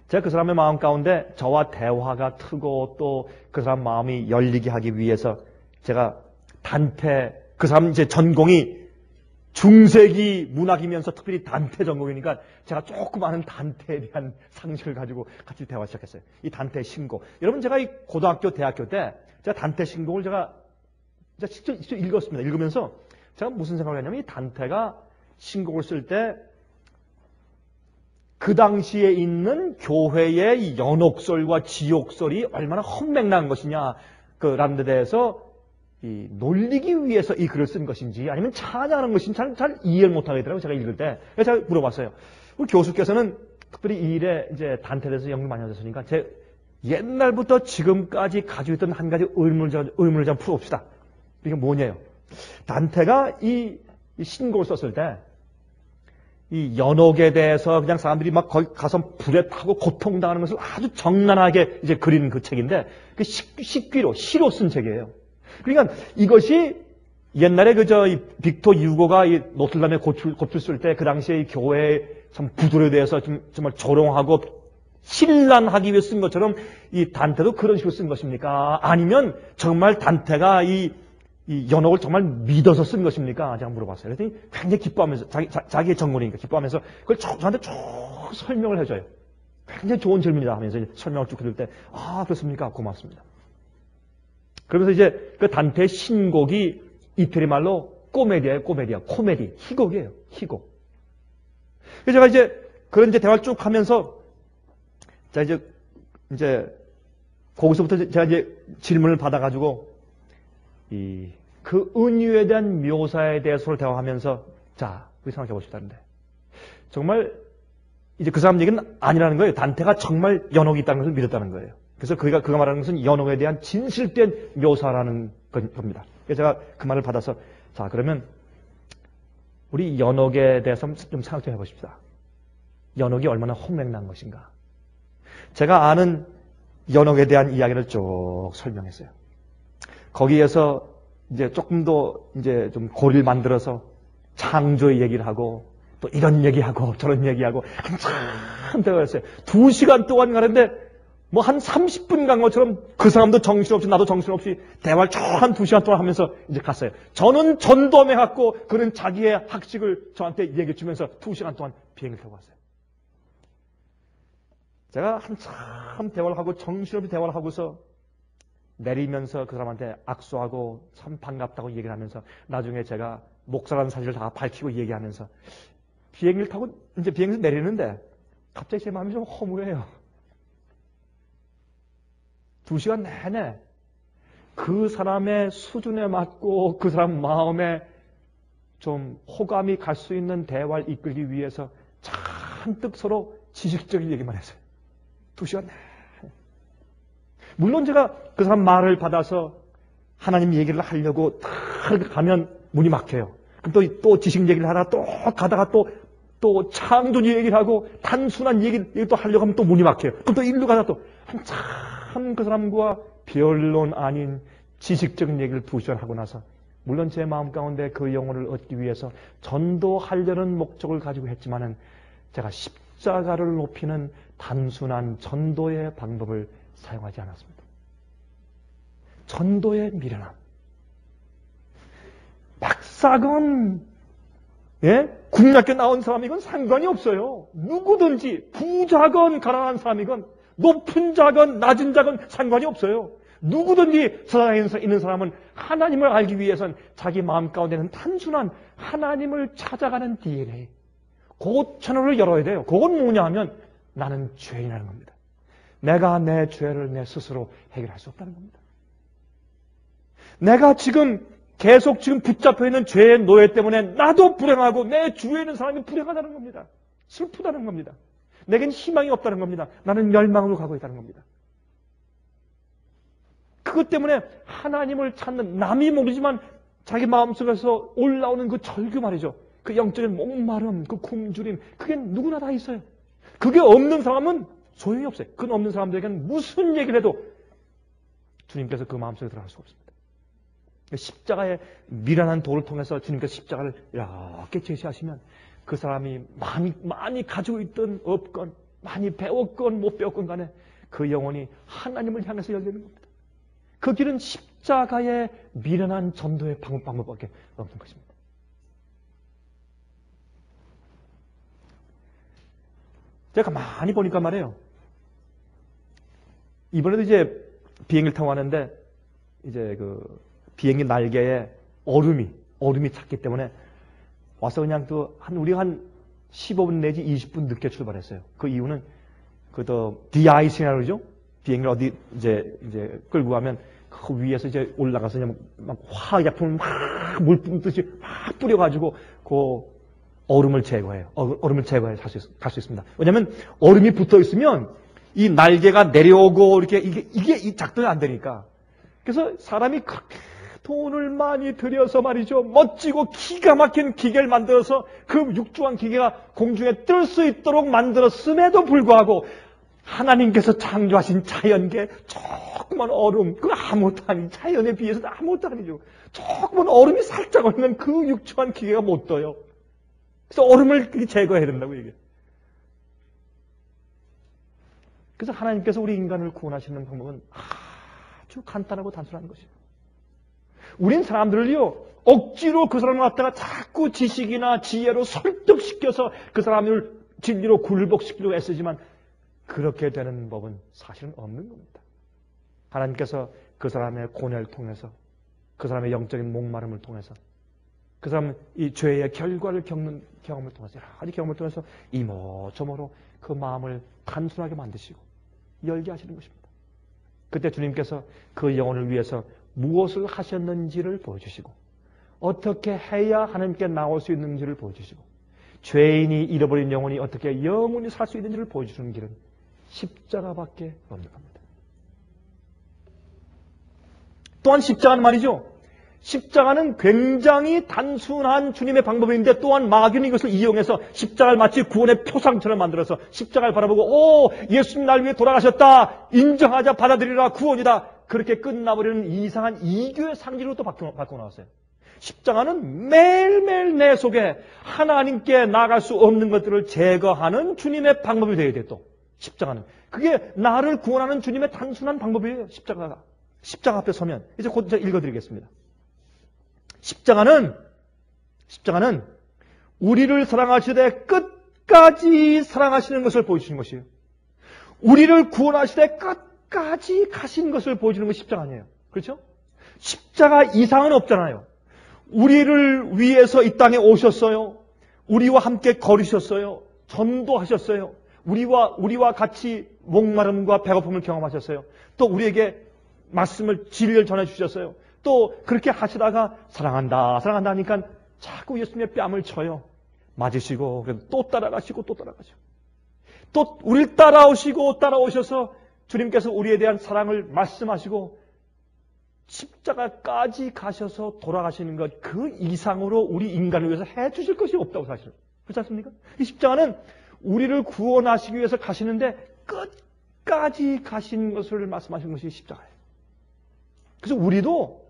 제가 그 사람의 마음 가운데 저와 대화가 트고 또 그 사람 마음이 열리게 하기 위해서 제가 단테, 그 사람 이제 전공이 중세기 문학이면서 특별히 단테 전공이니까 제가 조금 아는 단테에 대한 상식을 가지고 같이 대화 시작했어요. 이 단테 신곡. 여러분 제가 이 고등학교, 대학교 때 제가 단테 신곡을 제가 직접 읽었습니다. 읽으면서 제가 무슨 생각을 했냐면 이 단테가 신곡을 쓸 때 그 당시에 있는 교회의 이 연옥설과 지옥설이 얼마나 헛맥락한 것이냐 라는 데 대해서 이 놀리기 위해서 이 글을 쓴 것인지 아니면 찬양하는 것인지 잘 이해를 못하겠더라고요. 제가 읽을 때. 그래서 제가 물어봤어요. 우리 교수께서는 특별히 이 일에 이제 단테에 대해서 연구 많이 하셨으니까 제 옛날부터 지금까지 가지고 있던 한 가지 의문을 좀 풀어봅시다. 이게 뭐냐요? 단테가 이 신곡을 썼을 때 이 연옥에 대해서 그냥 사람들이 막 거기 가서 불에 타고 고통당하는 것을 아주 적나라하게 이제 그리는 그 책인데 그 시로 쓴 책이에요. 그러니까 이것이 옛날에 이 빅토 유고가 이 노틀담에 곱줄 쓸 때 그 당시에 이 교회의 참 부조리에 대해서 정말 조롱하고 신란하기 위해 쓴 것처럼 이 단테도 그런 식으로 쓴 것입니까? 아니면 정말 단테가 이 연옥을 정말 믿어서 쓴 것입니까? 제가 물어봤어요. 그랬더니 굉장히 기뻐하면서 자기의 전문이니까 기뻐하면서 그걸 저한테 쭉 설명을 해줘요. 굉장히 좋은 질문이다 하면서 설명을 쭉 해줄 때 그렇습니까? 고맙습니다. 그러면서 이제 그 단테의 신곡이 이태리 말로 코미디, 희곡이에요. 희곡. 그래서 제가 이제 그런 대화를 쭉 하면서 자 이제 거기서부터 제가 이제 질문을 받아가지고 그 은유에 대한 묘사에 대해서 대화하면서 자, 우리 생각해 봅시다는데 정말 이제 그 사람 얘기는 아니라는 거예요. 단테가 정말 연옥이 있다는 것을 믿었다는 거예요. 그래서 그가 말하는 것은 연옥에 대한 진실된 묘사라는 겁니다. 그래서 제가 그 말을 받아서 자, 그러면 우리 연옥에 대해서 좀 생각 좀 해보십시다. 연옥이 얼마나 헛맥락한 것인가. 제가 아는 연옥에 대한 이야기를 쭉 설명했어요. 거기에서 이제 조금 더 이제 좀 고리를 만들어서 창조의 얘기를 하고 또 이런 얘기하고 저런 얘기하고 한참 대화했어요. 2시간 동안 가는데 뭐 한 30분 간 것처럼 그 사람도 정신없이 나도 정신없이 대화를 한 2시간 동안 하면서 이제 갔어요. 저는 전도함에 갔고 그는 자기의 학식을 저한테 얘기해 주면서 2시간 동안 비행기를 타고 갔어요. 제가 한참 대화를 하고 정신없이 대화를 하고서 내리면서 그 사람한테 악수하고 참 반갑다고 얘기를 하면서 나중에 제가 목사라는 사실을 다 밝히고 얘기하면서 비행기를 타고 이제 비행기에서 내리는데 갑자기 제 마음이 좀 허무해요. 2시간 내내 그 사람의 수준에 맞고 그 사람 마음에 좀 호감이 갈 수 있는 대화를 이끌기 위해서 잔뜩 서로 지식적인 얘기만 했어요. 2시간 내내. 물론 제가 그 사람 말을 받아서 하나님 얘기를 하려고 다 가면 문이 막혀요. 그럼 또 지식 얘기를 하다가 또 가다가 또 창조 얘기를 하고 단순한 얘기를 또 하려고 하면 또 문이 막혀요. 그럼 또 일로 가다가 또 한참 그 사람과 변론 아닌 지식적인 얘기를 2시간 하고 나서 물론 제 마음 가운데 그 영혼을 얻기 위해서 전도하려는 목적을 가지고 했지만은 제가 십자가를 높이는 단순한 전도의 방법을 사용하지 않았습니다. 전도의 미련함. 박사건, 국민학교 나온 사람이건 상관이 없어요. 누구든지 부자건 가난한 사람이건 높은 자건 낮은 자건 상관이 없어요. 누구든지 세상에 있는 사람은 하나님을 알기 위해선 자기 마음 가운데는 단순한 하나님을 찾아가는 DNA, 그 채널을 열어야 돼요. 그건 뭐냐 하면 나는 죄인이라는 겁니다. 내가 내 죄를 내 스스로 해결할 수 없다는 겁니다. 내가 계속 붙잡혀 있는 죄의 노예 때문에 나도 불행하고 내 주위에 있는 사람이 불행하다는 겁니다. 슬프다는 겁니다. 내겐 희망이 없다는 겁니다. 나는 멸망으로 가고 있다는 겁니다. 그것 때문에 하나님을 찾는 남이 모르지만 자기 마음속에서 올라오는 그 절규 말이죠. 그 영적인 목마름, 그 굶주림, 그게 누구나 다 있어요. 그게 없는 사람은 소용이 없어요. 그건 없는 사람들에게는 무슨 얘기를 해도 주님께서 그 마음속에 들어갈 수가 없습니다. 십자가의 미련한 도를 통해서 주님께서 십자가를 이렇게 제시하시면 그 사람이 많이 가지고 있던 없건 많이 배웠건 못 배웠건 간에 그 영혼이 하나님을 향해서 열리는 겁니다. 그 길은 십자가의 미련한 전도의 방법밖에 없는 것입니다. 제가 가만히 보니까 말이에요. 이번에도 이제 비행기를 타고 가는데 이제 그 비행기 날개에 얼음이 찼기 때문에 와서 그냥 우리가 한 15분 내지 20분 늦게 출발했어요. 그 이유는 디아이싱이라고 그러죠? 비행기를 어디 이제 끌고 가면 그 위에서 이제 올라가서 그냥 막 화약품을 막 물 뿜듯이 막 뿌려가지고 그 얼음을 제거해요. 얼음을 제거해서 갈 수 있습니다. 왜냐면 얼음이 붙어 있으면 이 날개가 내려오고 이렇게 이게 작동이 안 되니까. 그래서 사람이 그렇게 돈을 많이 들여서 말이죠. 멋지고 기가 막힌 기계를 만들어서 그 육중한 기계가 공중에 뜰 수 있도록 만들었음에도 불구하고 하나님께서 창조하신 자연계 조그만 얼음, 그 아무것도 아닌 자연에 비해서도 아무것도 아니죠. 조그만 얼음이 살짝 얼면 그 육중한 기계가 못 떠요. 그래서 얼음을 제거해야 된다고 얘기해요. 그래서 하나님께서 우리 인간을 구원하시는 방법은 아주 간단하고 단순한 것이에요. 우린 사람들을요, 억지로 그 사람을 갖다가 자꾸 지식이나 지혜로 설득시켜서 그 사람을 진리로 굴복시키려고 애쓰지만 그렇게 되는 법은 사실은 없는 겁니다. 하나님께서 그 사람의 고뇌를 통해서, 그 사람의 영적인 목마름을 통해서, 그 사람은 이 죄의 결과를 겪는 경험을 통해서, 여러 가지 경험을 통해서 이모저모로 그 마음을 단순하게 만드시고 열게 하시는 것입니다. 그때 주님께서 그 영혼을 위해서 무엇을 하셨는지를 보여주시고 어떻게 해야 하나님께 나올 수 있는지를 보여주시고 죄인이 잃어버린 영혼이 어떻게 영원히 살 수 있는지를 보여주시는 길은 십자가밖에 없는 겁니다. 또한 십자가는 말이죠. 십자가는 굉장히 단순한 주님의 방법인데 또한 마귀는 이것을 이용해서 십자가를 마치 구원의 표상처럼 만들어서 십자가를 바라보고 예수님 날 위해 돌아가셨다. 인정하자 받아들이라 구원이다. 그렇게 끝나버리는 이상한 이교의 상징으로 또 바꿔 나왔어요. 십자가는 매일매일 내 속에 하나님께 나갈 수 없는 것들을 제거하는 주님의 방법이 되어야 돼. 또 십자가는 그게 나를 구원하는 주님의 단순한 방법이에요. 십자가 앞에 서면 이제 곧 제가 읽어드리겠습니다. 십자가는 우리를 사랑하시되 끝까지 사랑하시는 것을 보여주시는 것이에요. 우리를 구원하시되 끝까지 가신 것을 보여주는 것이 십자가 아니에요. 그렇죠? 십자가 이상은 없잖아요. 우리를 위해서 이 땅에 오셨어요. 우리와 함께 걸으셨어요. 전도하셨어요. 우리와 같이 목마름과 배고픔을 경험하셨어요. 또 우리에게 말씀을 진리를 전해주셨어요. 또 그렇게 하시다가 사랑한다 하니까 자꾸 예수님의 뺨을 쳐요. 맞으시고 또 따라가시고 또 우리를 따라오셔서 주님께서 우리에 대한 사랑을 말씀하시고 십자가까지 가셔서 돌아가시는 것 그 이상으로 우리 인간을 위해서 해주실 것이 없다고 사실은. 그렇지 않습니까? 이 십자가는 우리를 구원하시기 위해서 가시는데 끝까지 가신 것을 말씀하신 것이 십자가예요. 그래서 우리도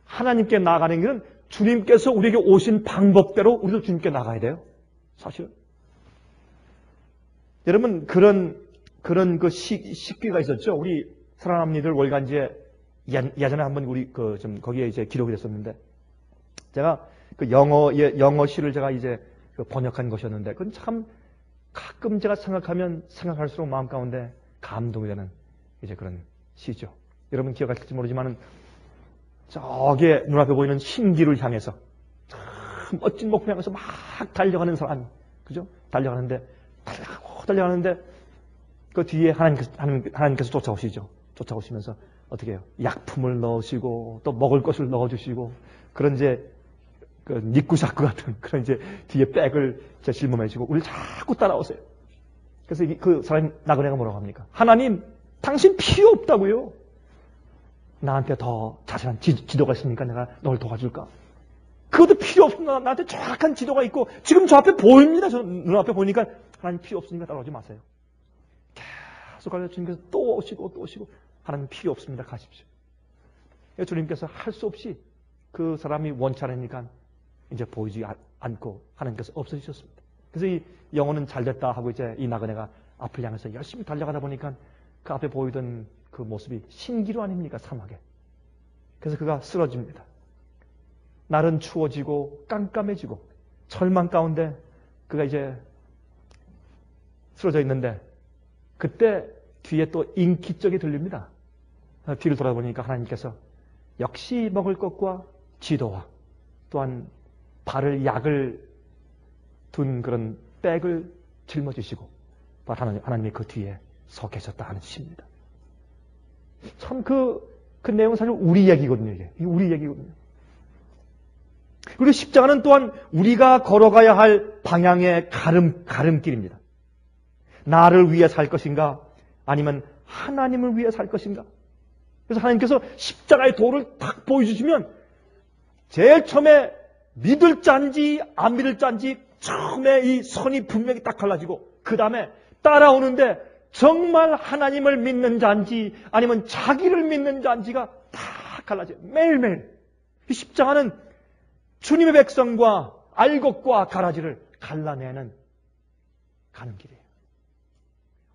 하나님께 나아가는 길은 주님께서 우리에게 오신 방법대로 우리도 주님께 나가야 돼요. 사실은. 여러분 그런 그 시기가 있었죠. 우리 사랑합니들 월간지에 예전에 한번 우리 거기에 이제 기록이 됐었는데 제가 그 영어 시를 제가 이제 번역한 것이었는데 그건 참 가끔 제가 생각할수록 마음 가운데 감동이 되는 이제 그런 시죠. 여러분 기억하실지 모르지만은 저기 눈앞에 보이는 신기를 향해서 참 멋진 목표 향해서 막 달려가는 사람, 그죠? 달려가는데 그 뒤에 하나님께서 쫓아오시면서 어떻게 해요? 약품을 넣으시고 또 먹을 것을 넣어주시고 그런 이제 그 니꾸샤크 같은 그런 이제 뒤에 백을 짊어매시고 우리를 자꾸 따라오세요. 그래서 그 사람이 나그네가 뭐라고 합니까? 하나님, 당신 필요 없다고요. 나한테 더 자세한 지도가 있으니까 내가 널 도와줄까? 그것도 필요 없습니다. 나한테 정확한 지도가 있고 지금 저 앞에 보입니다. 저 눈앞에 보니까 하나님 필요 없으니까 따라오지 마세요. 계속 가서 주님께서 또 오시고 하나님 필요 없습니다. 가십시오. 주님께서 할 수 없이 그 사람이 원치 않으니까 이제 보이지 않고 하나님께서 없어지셨습니다. 그래서 이 영혼은 잘됐다 하고 이제 이 나그네가 앞을 향해서 열심히 달려가다 보니까 그 앞에 보이던 그 모습이 신기루 아닙니까? 사막에. 그래서 그가 쓰러집니다. 날은 추워지고 깜깜해지고 절망 가운데 그가 이제 쓰러져 있는데 그때 뒤에 또 인기적이 들립니다. 뒤를 돌아보니까 하나님께서 역시 먹을 것과 지도와 또한 발을 약을 둔 그런 백을 짊어지시고 하나님이 그 뒤에 서 계셨다 하는 시입니다. 참 그 내용은 사실 우리 얘기거든요. 이게 우리 얘기거든요. 그리고 십자가는 또한 우리가 걸어가야 할 방향의 가름길입니다. 나를 위해 살 것인가? 아니면 하나님을 위해 살 것인가? 그래서 하나님께서 십자가의 도를 딱 보여주시면 제일 처음에 믿을 짠지 안 믿을 짠지 처음에 이 선이 분명히 딱 갈라지고 그 다음에 따라오는데 정말 하나님을 믿는 자인지 아니면 자기를 믿는 자인지가 딱 갈라져요. 매일매일. 이 십자가는 주님의 백성과 알곡과 가라지를 갈라내는 가는 길이에요.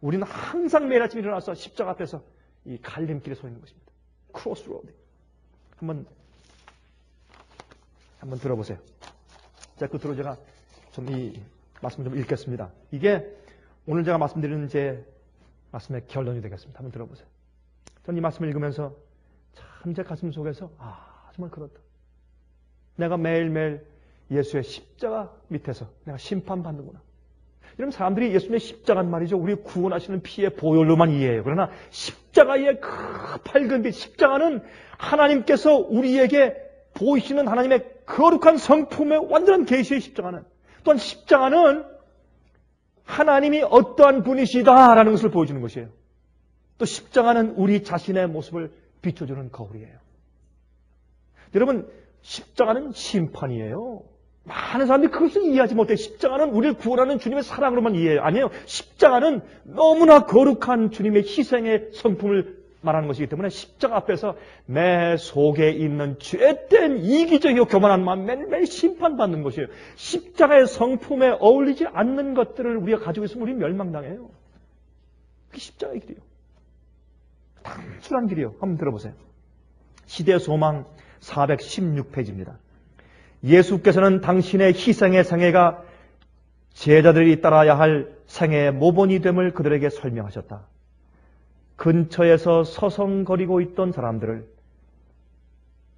우리는 항상 매일 아침 일어나서 십자가 앞에서 이 갈림길에 서 있는 것입니다. 크로스로드. 한번 들어보세요. 자, 끝으로 제가 좀 이 말씀을 좀 읽겠습니다. 이게 오늘 제가 말씀드리는 제 말씀의 결론이 되겠습니다. 한번 들어보세요. 저는 이 말씀을 읽으면서 참 제 가슴 속에서 정말 그렇다. 내가 매일매일 예수의 십자가 밑에서 내가 심판받는구나. 이런 사람들이 예수님의 십자가는 말이죠. 우리 구원하시는 피의 보혈로만 이해해요. 그러나 십자가의 그 밝은 빛, 십자가는 하나님께서 우리에게 보이시는 하나님의 거룩한 성품의 완전한 계시의 십자가는 또한 십자가는 하나님이 어떠한 분이시다라는 것을 보여주는 것이에요. 또 십자가는 우리 자신의 모습을 비춰주는 거울이에요. 여러분, 십자가는 심판이에요. 많은 사람들이 그것을 이해하지 못해요. 십자가는 우리를 구원하는 주님의 사랑으로만 이해해요. 아니에요. 십자가는 너무나 거룩한 주님의 희생의 성품을 말하는 것이기 때문에 십자가 앞에서 내 속에 있는 죄된 이기적이고 교만한 마음 매일매일 심판받는 것이에요. 십자가의 성품에 어울리지 않는 것들을 우리가 가지고 있으면 우리 멸망당해요. 그게 십자가의 길이에요. 단순한 길이에요. 한번 들어보세요. 시대소망 416페이지입니다. 예수께서는 당신의 희생의 생애가 제자들이 따라야 할 생애의 모본이 됨을 그들에게 설명하셨다. 근처에서 서성거리고 있던 사람들을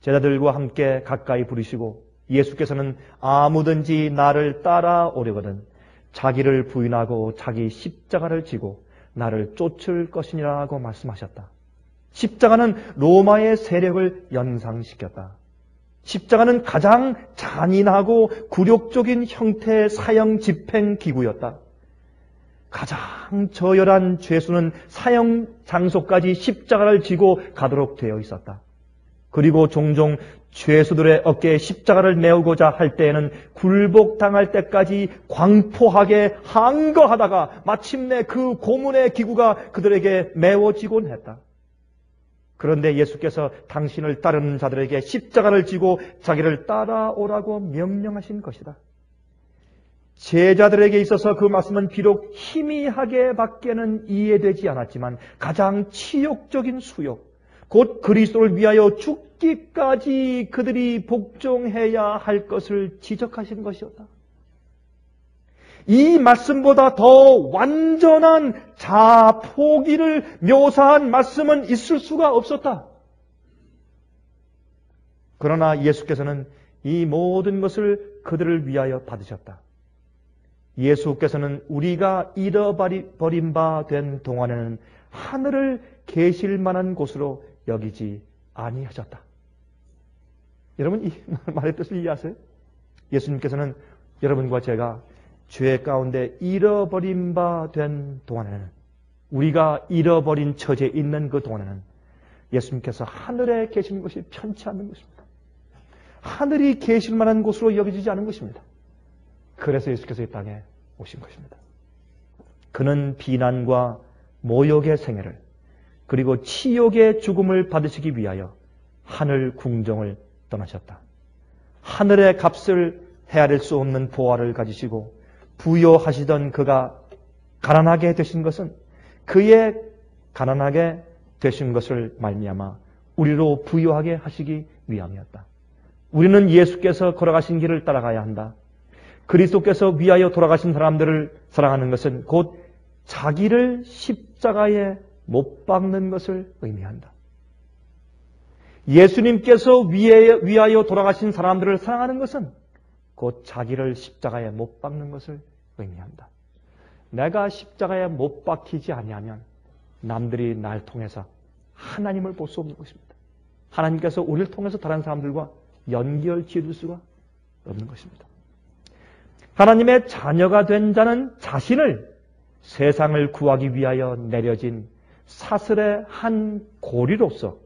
제자들과 함께 가까이 부르시고 예수께서는 아무든지 나를 따라오려거든 자기를 부인하고 자기 십자가를 지고 나를 쫓을 것이니라고 말씀하셨다. 십자가는 로마의 세력을 연상시켰다. 십자가는 가장 잔인하고 굴욕적인 형태의 사형 집행 기구였다. 가장 저열한 죄수는 사형 장소까지 십자가를 지고 가도록 되어 있었다. 그리고 종종 죄수들의 어깨에 십자가를 메우고자 할 때에는 굴복당할 때까지 광포하게 항거하다가 마침내 그 고문의 기구가 그들에게 메워지곤 했다. 그런데 예수께서 당신을 따르는 자들에게 십자가를 지고 자기를 따라오라고 명령하신 것이다. 제자들에게 있어서 그 말씀은 비록 희미하게 밖에는 이해되지 않았지만 가장 치욕적인 수욕, 곧 그리스도를 위하여 죽기까지 그들이 복종해야 할 것을 지적하신 것이었다. 이 말씀보다 더 완전한 자포기를 묘사한 말씀은 있을 수가 없었다. 그러나 예수께서는 이 모든 것을 그들을 위하여 받으셨다. 예수께서는 우리가 잃어버린 바 된 동안에는 하늘을 계실 만한 곳으로 여기지 아니하셨다. 여러분 이 말의 뜻을 이해하세요? 예수님께서는 여러분과 제가 죄 가운데 잃어버린 바 된 동안에는 우리가 잃어버린 처지에 있는 그 동안에는 예수님께서 하늘에 계시는 것이 편치 않는 것입니다. 하늘이 계실 만한 곳으로 여겨지지 않은 것입니다. 그래서 예수께서 이 땅에 오신 것입니다. 그는 비난과 모욕의 생애를 그리고 치욕의 죽음을 받으시기 위하여 하늘 궁정을 떠나셨다. 하늘의 값을 헤아릴 수 없는 보화를 가지시고 부요하시던 그가 가난하게 되신 것은 그의 가난하게 되신 것을 말미암아 우리로 부요하게 하시기 위함이었다. 우리는 예수께서 걸어가신 길을 따라가야 한다. 그리스도께서 위하여 돌아가신 사람들을 사랑하는 것은 곧 자기를 십자가에 못 박는 것을 의미한다. 예수님께서 위하여 돌아가신 사람들을 사랑하는 것은 곧 자기를 십자가에 못 박는 것을 의미한다. 내가 십자가에 못 박히지 아니하면 남들이 날 통해서 하나님을 볼 수 없는 것입니다. 하나님께서 우리를 통해서 다른 사람들과 연결 지어줄 수가 없는 것입니다. 하나님의 자녀가 된 자는 자신을 세상을 구하기 위하여 내려진 사슬의 한 고리로서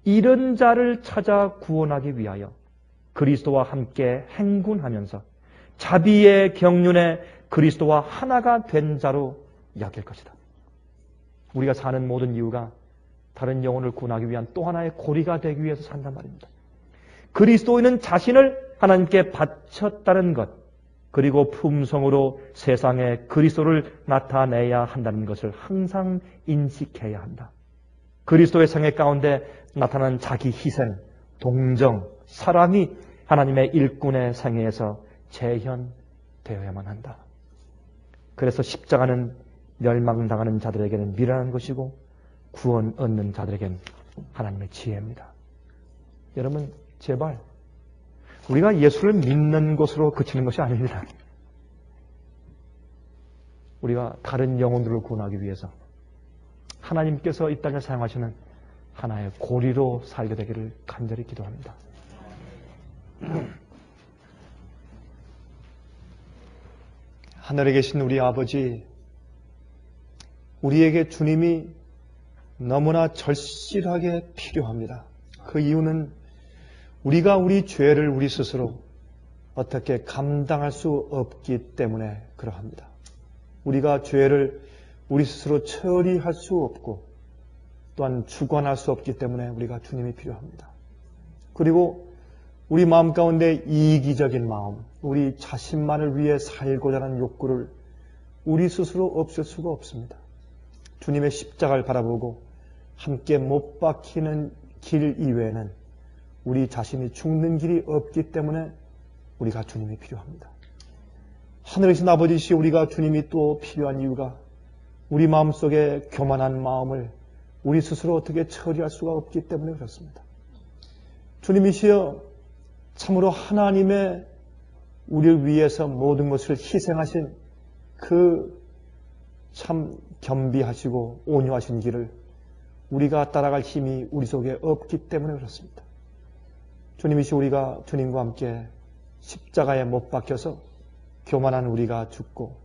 잃은 자를 찾아 구원하기 위하여 그리스도와 함께 행군하면서 자비의 경륜에 그리스도와 하나가 된 자로 여길 것이다. 우리가 사는 모든 이유가 다른 영혼을 구원하기 위한 또 하나의 고리가 되기 위해서 산단 말입니다. 그리스도인은 자신을 하나님께 바쳤다는 것, 그리고 품성으로 세상에 그리스도를 나타내야 한다는 것을 항상 인식해야 한다. 그리스도의 생애 가운데 나타난 자기 희생, 동정, 사랑이 하나님의 일꾼의 생애에서 재현되어야만 한다. 그래서 십자가는 멸망당하는 자들에게는 미련한 것이고 구원 얻는 자들에게는 하나님의 지혜입니다. 여러분 제발 우리가 예수를 믿는 것으로 그치는 것이 아닙니다. 우리가 다른 영혼들을 구원하기 위해서 하나님께서 이 땅에 사용하시는 하나의 고리로 살게 되기를 간절히 기도합니다. 하늘에 계신 우리 아버지, 우리에게 주님이 너무나 절실하게 필요합니다. 그 이유는 우리가 우리 죄를 우리 스스로 어떻게 감당할 수 없기 때문에 그러합니다. 우리가 죄를 우리 스스로 처리할 수 없고 또한 주관할 수 없기 때문에 우리가 주님이 필요합니다. 그리고 우리 마음 가운데 이기적인 마음, 우리 자신만을 위해 살고자 하는 욕구를 우리 스스로 없앨 수가 없습니다. 주님의 십자가를 바라보고 함께 못 박히는 길 이외에는 우리 자신이 죽는 길이 없기 때문에 우리가 주님이 필요합니다. 하늘에 계신 아버지시 우리가 주님이 또 필요한 이유가 우리 마음속에 교만한 마음을 우리 스스로 어떻게 처리할 수가 없기 때문에 그렇습니다. 주님이시여 참으로 하나님의 우리를 위해서 모든 것을 희생하신 그 참 겸비하시고 온유하신 길을 우리가 따라갈 힘이 우리 속에 없기 때문에 그렇습니다. 주님이시 우리가 주님과 함께 십자가에 못 박혀서 교만한 우리가 죽고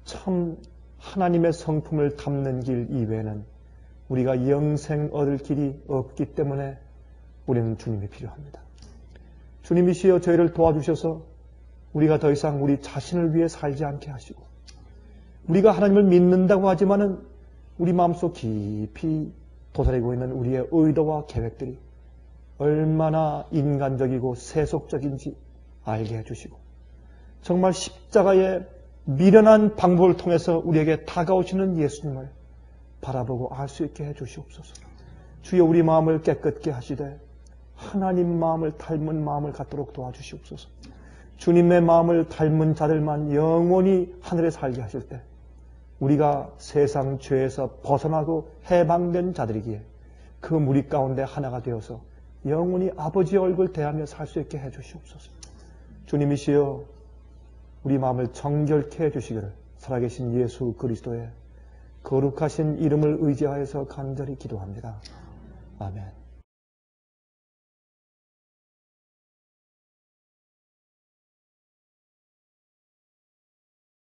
참 하나님의 성품을 담는 길 이외에는 우리가 영생 얻을 길이 없기 때문에 우리는 주님이 필요합니다. 주님이시여 저희를 도와주셔서 우리가 더 이상 우리 자신을 위해 살지 않게 하시고 우리가 하나님을 믿는다고 하지만은 우리 마음속 깊이 도사리고 있는 우리의 의도와 계획들이 얼마나 인간적이고 세속적인지 알게 해주시고 정말 십자가의 미련한 방법을 통해서 우리에게 다가오시는 예수님을 바라보고 알 수 있게 해주시옵소서. 주여 우리 마음을 깨끗게 하시되 하나님 마음을 닮은 마음을 갖도록 도와주시옵소서. 주님의 마음을 닮은 자들만 영원히 하늘에 살게 하실 때 우리가 세상 죄에서 벗어나고 해방된 자들이기에 그 무리 가운데 하나가 되어서 영원히 아버지의 얼굴 대하며 살 수 있게 해주시옵소서. 주님이시여 우리 마음을 정결케 해주시기를 살아계신 예수 그리스도의 거룩하신 이름을 의지하여서 간절히 기도합니다. 아멘.